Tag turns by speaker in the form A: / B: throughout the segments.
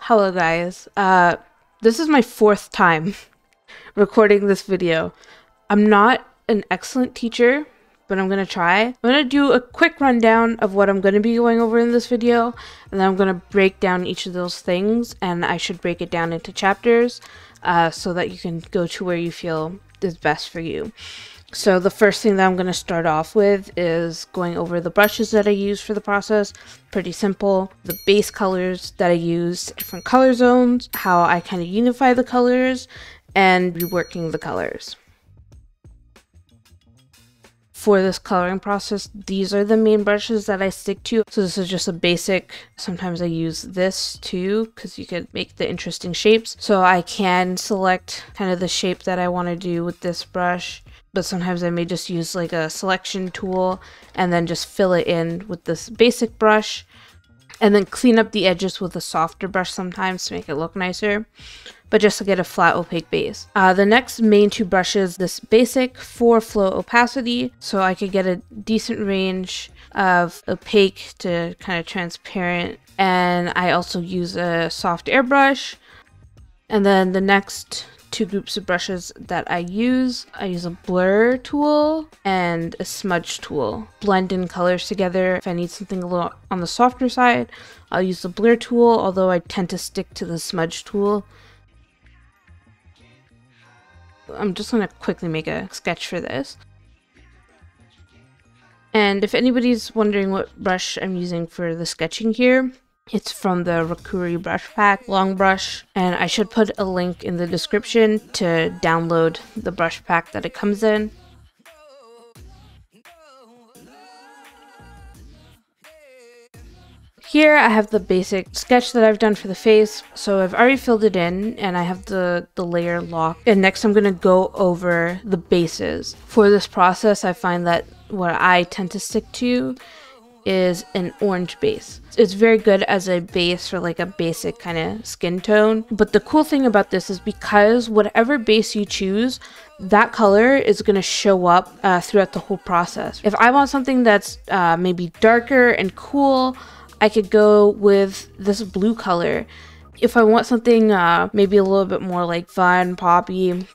A: Hello guys, this is my fourth time recording this video. I'm not an excellent teacher, but I'm gonna try. I'm gonna do a quick rundown of what I'm gonna be going over in this video, and then I'm gonna break down each of those things, and I should break it down into chapters so that you can go to where you feel is best for you. So the first thing that I'm going to start off with is going over the brushes that I use for the process. Pretty simple. The base colors that I use, different color zones, how I kind of unify the colors, and reworking the colors. For this coloring process, these are the main brushes that I stick to. So this is just a basic. Sometimes I use this too because you could make the interesting shapes. So I can select kind of the shape that I want to do with this brush. But sometimes I may just use like a selection tool and then just fill it in with this basic brush and then clean up the edges with a softer brush sometimes to make it look nicer, but just to get a flat opaque base. The next main two brushes, this basic for flow opacity, so I could get a decent range of opaque to kind of transparent, and I also use a soft airbrush. And then the next two groups of brushes that I use a blur tool and a smudge tool. Blend in colors together. If I need something a little on the softer side, I'll use the blur tool, although I tend to stick to the smudge tool. I'm just going to quickly make a sketch for this. And if anybody's wondering what brush I'm using for the sketching here, it's from the Rakurri Brush Pack long brush, and I should put a link in the description to download the brush pack that it comes in. Here I have the basic sketch that I've done for the face, so I've already filled it in and I have the layer locked. And next I'm going to go over the bases. For this process, I find that what I tend to stick to is an orange base. It's very good as a base for like a basic kind of skin tone. But the cool thing about this is because whatever base you choose, that color is going to show up throughout the whole process. If I want something that's maybe darker and cool, I could go with this blue color. If I want something maybe a little bit more like fun, poppy,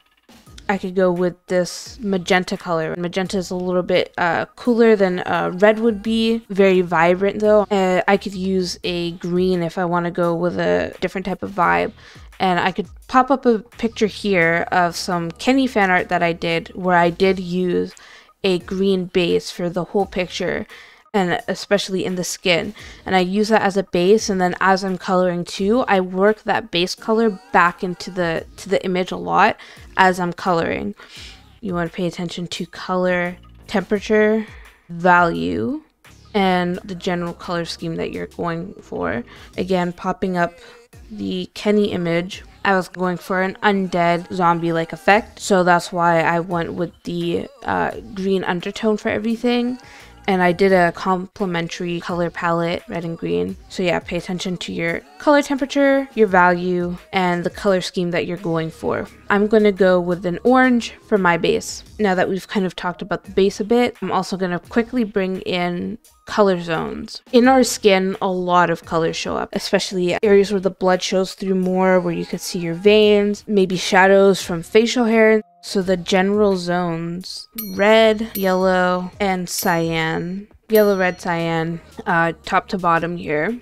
A: I could go with this magenta color. Magenta is a little bit cooler than red would be. Very vibrant though. I could use a green if I want to go with a different type of vibe. And I could pop up a picture here of some Kenny fan art that I did where I did use a green base for the whole picture, and especially in the skin, and I use that as a base, and then as I'm coloring too, I work that base color back into the image a lot as I'm coloring. You want to pay attention to color, temperature, value, and the general color scheme that you're going for. Again, popping up the Kenny image, I was going for an undead zombie-like effect, so that's why I went with the green undertone for everything. And I did a complementary color palette, red and green. So yeah, pay attention to your color temperature, your value, and the color scheme that you're going for. I'm going to go with an orange for my base. Now that we've kind of talked about the base a bit, I'm also going to quickly bring in color zones. In our skin, a lot of colors show up, especially areas where the blood shows through more, where you could see your veins, maybe shadows from facial hair. So the general zones, red, yellow, and cyan. Yellow, red, cyan, top to bottom here.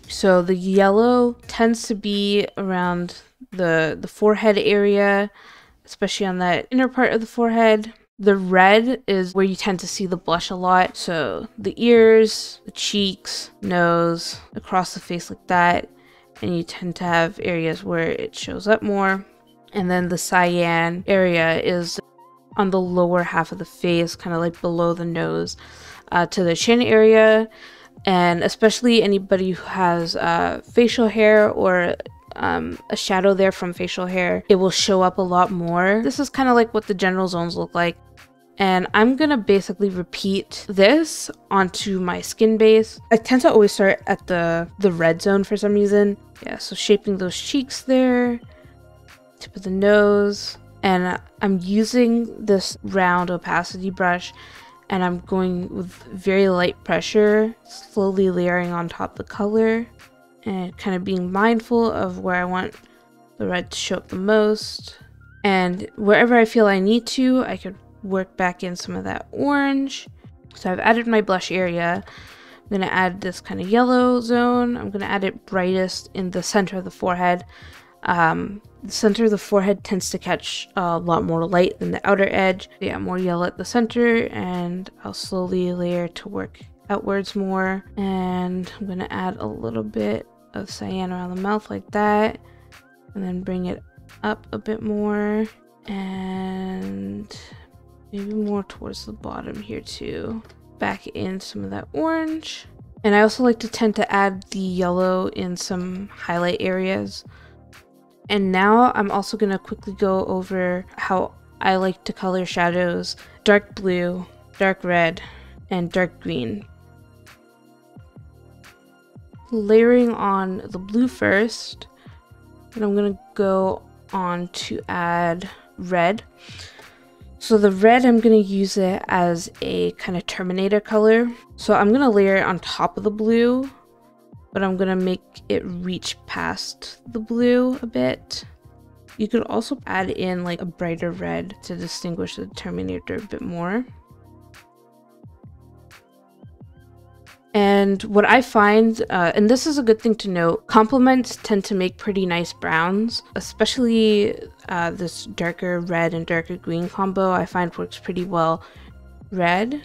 A: So the yellow tends to be around the forehead area, especially on that inner part of the forehead. The red is where you tend to see the blush a lot. So the ears, the cheeks, nose, across the face like that. And you tend to have areas where it shows up more. And then the cyan area is on the lower half of the face, kind of like below the nose, to the chin area. And especially anybody who has facial hair or a shadow there from facial hair, it will show up a lot more. This is kind of like what the general zones look like. And I'm gonna basically repeat this onto my skin base. I tend to always start at the red zone for some reason. Yeah, so shaping those cheeks there, tip of the nose, and I'm using this round opacity brush, and I'm going with very light pressure, slowly layering on top the color. and kind of being mindful of where I want the red to show up the most. And wherever I feel I need to, I could work back in some of that orange. So I've added my blush area. I'm going to add this kind of yellow zone. I'm going to add it brightest in the center of the forehead. The center of the forehead tends to catch a lot more light than the outer edge. Yeah, more yellow at the center, and I'll slowly layer to work outwards more. And I'm going to add a little bit of cyan around the mouth like that, and then bring it up a bit more, and maybe more towards the bottom here too. Back in some of that orange. And I also like to tend to add the yellow in some highlight areas. And now I'm also going to quickly go over how I like to color shadows: dark blue, dark red, and dark green. Layering on the blue first, and I'm going to go on to add red. So the red, I'm going to use it as a kind of Terminator color. So I'm going to layer it on top of the blue, but I'm going to make it reach past the blue a bit. You could also add in like a brighter red to distinguish the Terminator a bit more. And what I find, and this is a good thing to note, complements tend to make pretty nice browns, especially this darker red and darker green combo I find works pretty well. Red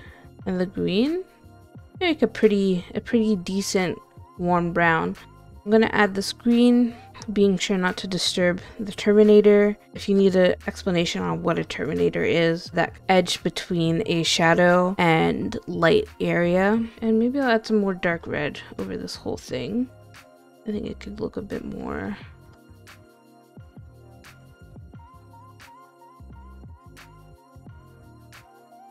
A: and the green make a pretty decent warm brown. I'm gonna add this green, being sure not to disturb the Terminator. If you need an explanation on what a Terminator is, that edge between a shadow and light area. And maybe I'll add some more dark red over this whole thing. I think it could look a bit more.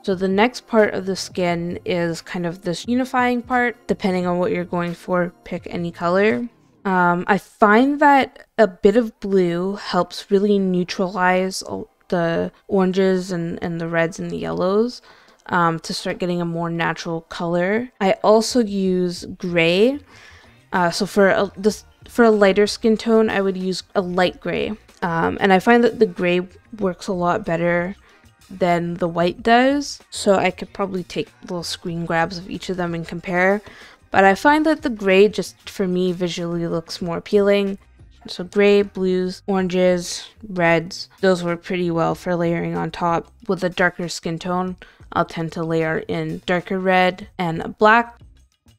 A: So the next part of the skin is kind of this unifying part. Depending on what you're going for, pick any color. I find that a bit of blue helps really neutralize the oranges and the reds and the yellows to start getting a more natural color. I also use gray. So for a lighter skin tone, I would use a light gray. And I find that the gray works a lot better than the white does. So I could probably take little screen grabs of each of them and compare. But I find that the gray just for me visually looks more appealing. So gray, blues, oranges, reds, those work pretty well for layering on top. With a darker skin tone, I'll tend to layer in darker red and black.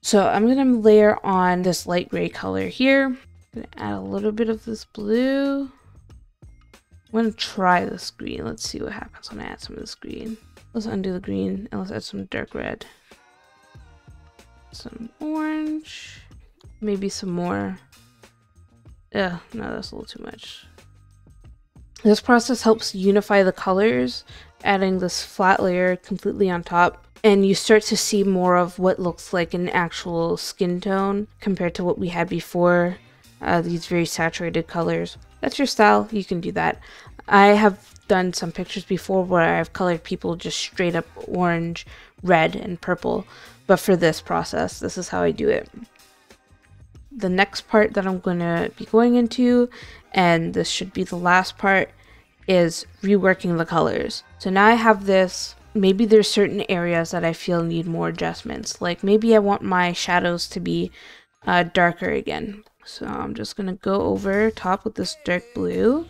A: So I'm going to layer on this light gray color here. I'm going to add a little bit of this blue. I'm going to try this green. Let's see what happens when I add some of this green. Let's undo the green and let's add some dark red. Some orange, maybe some more. No, that's a little too much. This process helps unify the colors, adding this flat layer completely on top, and you start to see more of what looks like an actual skin tone compared to what we had before, these very saturated colors. That's your style, you can do that. I have done some pictures before where I've colored people just straight up orange, red, and purple. But for this process, this is how I do it. The next part that I'm going to be going into, and this should be the last part, is reworking the colors. So now I have this. Maybe there's certain areas that I feel need more adjustments. Like maybe I want my shadows to be darker again. So I'm just going to go over top with this dark blue.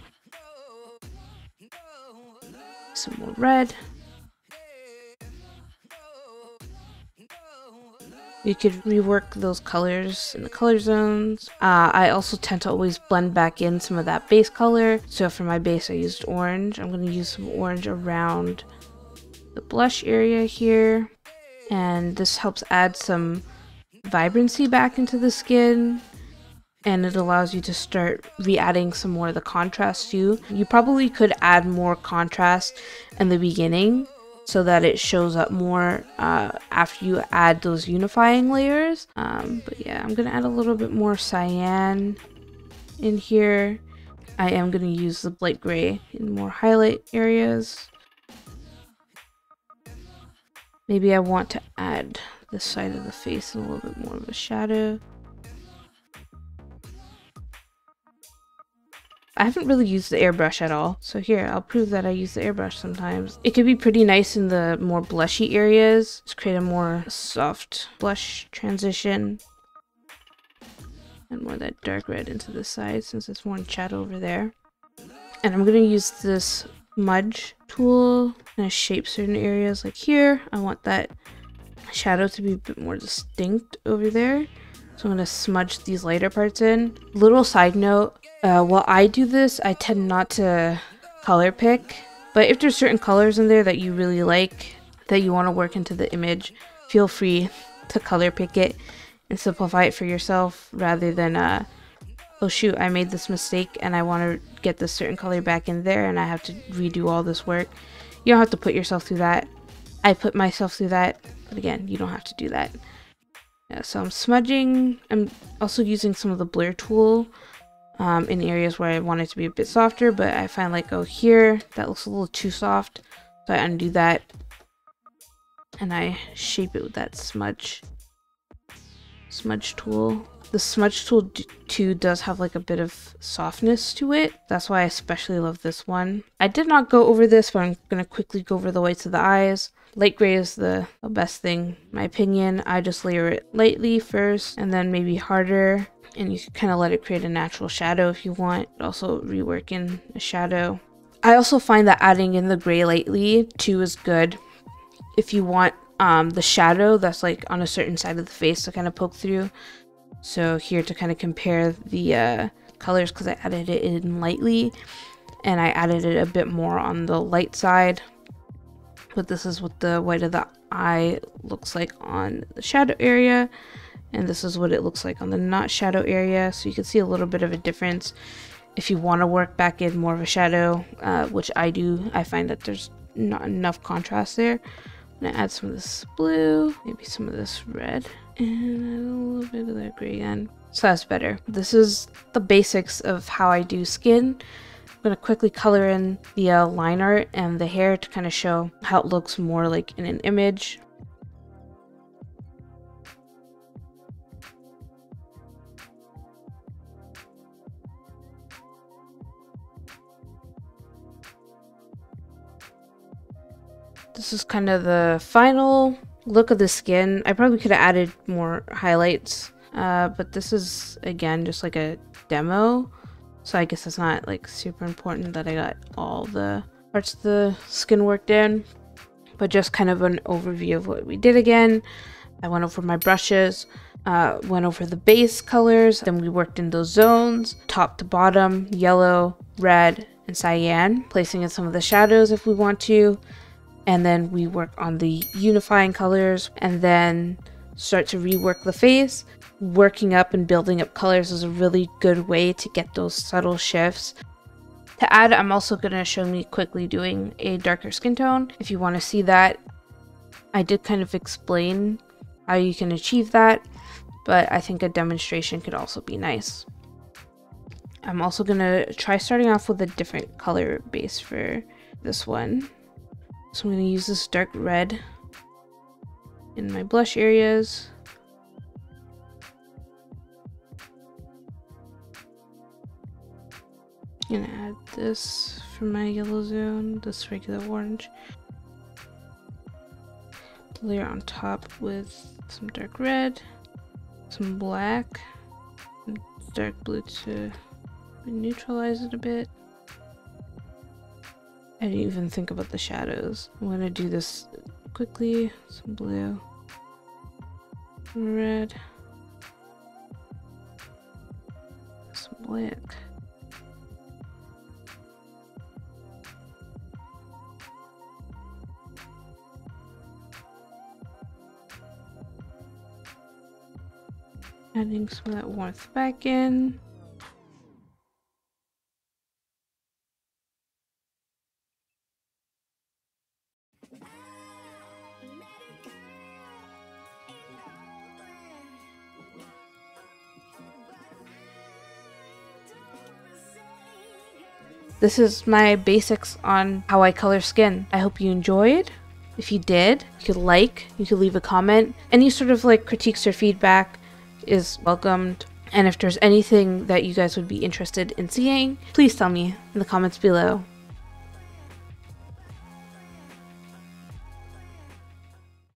A: Some more red. You could rework those colors in the color zones. I also tend to always blend back in some of that base color. So for my base, I used orange. I'm going to use some orange around the blush area here. And this helps add some vibrancy back into the skin. And it allows you to start re-adding some more of the contrast too. You probably could add more contrast in the beginning, so that it shows up more after you add those unifying layers. But yeah, I'm gonna add a little bit more cyan in here. I am gonna use the light gray in more highlight areas. Maybe I want to add this side of the face in a little bit more of a shadow. I haven't really used the airbrush at all. So here, I'll prove that I use the airbrush sometimes. It could be pretty nice in the more blushy areas. Just create a more soft blush transition. And more of that dark red into the side since it's more in shadow over there. And I'm going to use this smudge tool and shape certain areas like here. I want that shadow to be a bit more distinct over there. So I'm going to smudge these lighter parts in. Little side note, while I do this, I tend not to color pick. But if there's certain colors in there that you really like, that you want to work into the image, feel free to color pick it and simplify it for yourself rather than, oh shoot, I made this mistake and I want to get this certain color back in there and I have to redo all this work. You don't have to put yourself through that. I put myself through that, but again, you don't have to do that. Yeah, so I'm smudging. I'm also using some of the blur tool in areas where I want it to be a bit softer, but I find like, oh, here, that looks a little too soft. So I undo that and I shape it with that smudge tool. The smudge tool too does have like a bit of softness to it. That's why I especially love this one. I did not go over this, but I'm going to quickly go over the whites of the eyes. Light gray is the best thing, in my opinion. I just layer it lightly first and then maybe harder. And you can kind of let it create a natural shadow if you want. Also rework in a shadow. I also find that adding in the gray lightly too is good. If you want the shadow that's like on a certain side of the face to kind of poke through. So here to kind of compare the colors, because I added it in lightly and I added it a bit more on the light side. But this is what the white of the eye looks like on the shadow area. And this is what it looks like on the not shadow area. So you can see a little bit of a difference. If you want to work back in more of a shadow, which I do, I find that there's not enough contrast there. I'm going to add some of this blue, maybe some of this red, and a little bit of that gray again. So that's better. This is the basics of how I do skin. I'm going to quickly color in the line art and the hair to kind of show how it looks more like in an image. This is kind of the final look of the skin. I probably could have added more highlights, but this is again just like a demo. So I guess it's not like super important that I got all the parts of the skin worked in, but just kind of an overview of what we did again. I went over my brushes, went over the base colors, then we worked in those zones, top to bottom, yellow, red, and cyan, placing in some of the shadows if we want to. And then we work on the unifying colors and then start to rework the face. Working up and building up colors is a really good way to get those subtle shifts. To add, I'm also going to show me quickly doing a darker skin tone. If you want to see that, I did kind of explain how you can achieve that, but I think a demonstration could also be nice. I'm also going to try starting off with a different color base for this one. So I'm going to use this dark red in my blush areas. I'm going to add this for my yellow zone, this regular orange. Layer on top with some dark red, some black, and dark blue to neutralize it a bit. I didn't even think about the shadows. I'm gonna do this quickly. Some blue, red, some black. Adding some of that warmth back in. This is my basics on how I color skin. I hope you enjoyed. If you did, you could like, you could leave a comment. Any sort of like critiques or feedback is welcomed. And if there's anything that you guys would be interested in seeing, please tell me in the comments below.